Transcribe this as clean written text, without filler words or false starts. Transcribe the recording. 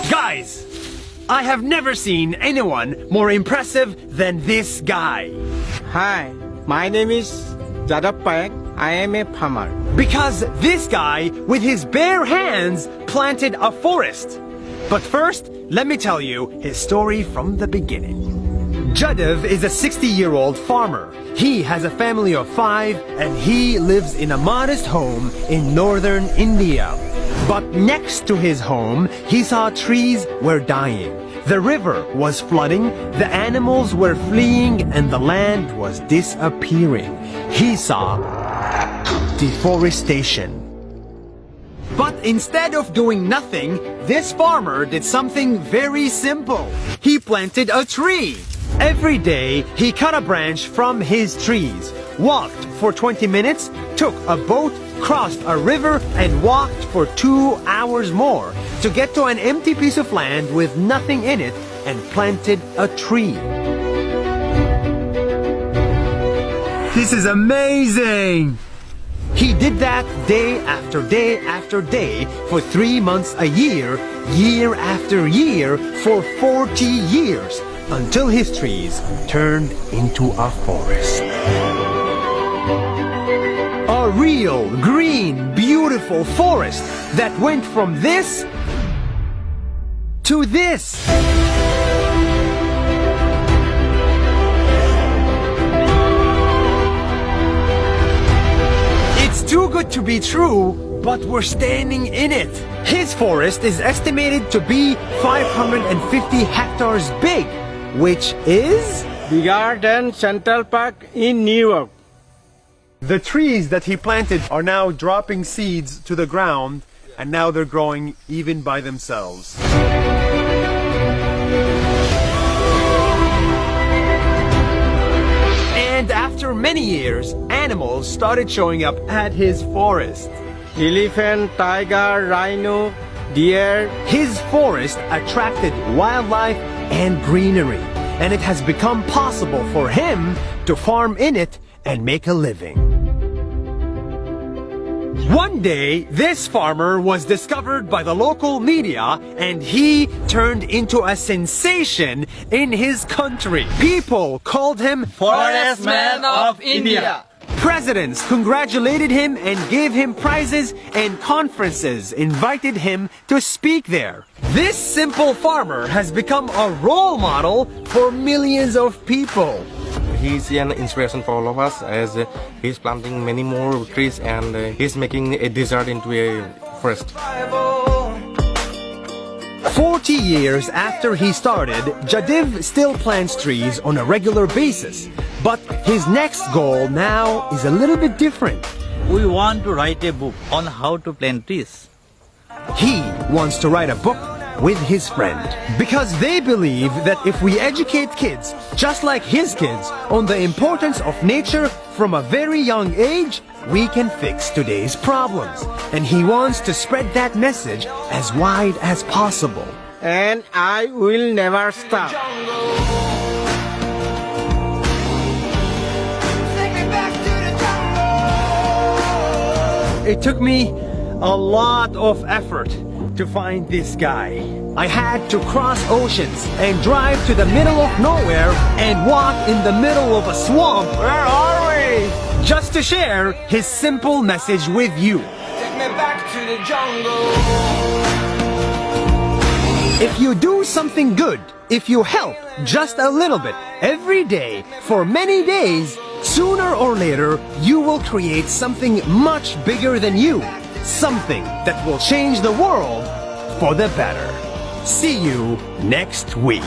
Guys, I have never seen anyone more impressive than this guy. Hi, my name is Jadav Payak. I am a farmer. Because this guy, with his bare hands, planted a forest. But first, let me tell you his story from the beginning. Jadav is a 60-year-old farmer. He has a family of 5 and he lives in a modest home in northern India. But next to his home, he saw trees were dying. The river was flooding, the animals were fleeing, and the land was disappearing. He saw deforestation. But instead of doing nothing, this farmer did something very simple. He planted a tree. Every day, he cut a branch from his trees, walked for 20 minutes, took a boat, crossed a river, and walked for 2 hours more to get to an empty piece of land with nothing in it and planted a tree. This is amazing! He did that day after day after day for 3 months a year, year after year, for 40 years, until his trees turned into a forest. A real, green, beautiful forest that went from this to this. It's too good to be true, but we're standing in it. His forest is estimated to be 550 hectares big, which is Bigger than Central Park in New York. the trees that he planted are now dropping seeds to the ground, and now they're growing even by themselves. And after many years, animals started showing up at his forest. Elephant, tiger, rhino, deer. His forest attracted wildlife and greenery, and it has become possible for him to farm in it and make a living. One day, this farmer was discovered by the local media and he turned into a sensation in his country. People called him Forest Man of India. Presidents congratulated him and gave him prizes, and conferences invited him to speak there. This simple farmer has become a role model for millions of people. He's an inspiration for all of us, as he's planting many more trees and he's making a desert into a forest. 40 years after he started, Jadav still plants trees on a regular basis. But his next goal now is a little bit different. We want to write a book on how to plant trees. He wants to write a book with his friend, because they believe that if we educate kids, just like his kids, on the importance of nature from a very young age, we can fix today's problems. And he wants to spread that message as wide as possible. And I will never stop. It took me a lot of effort to find this guy. I had to cross oceans and drive to the middle of nowhere and walk in the middle of a swamp. Where are we? Just to share his simple message with you. Take me back to the jungle. If you do something good, if you help just a little bit every day for many days, sooner or later you will create something much bigger than you. Something that will change the world for the better. See you next week.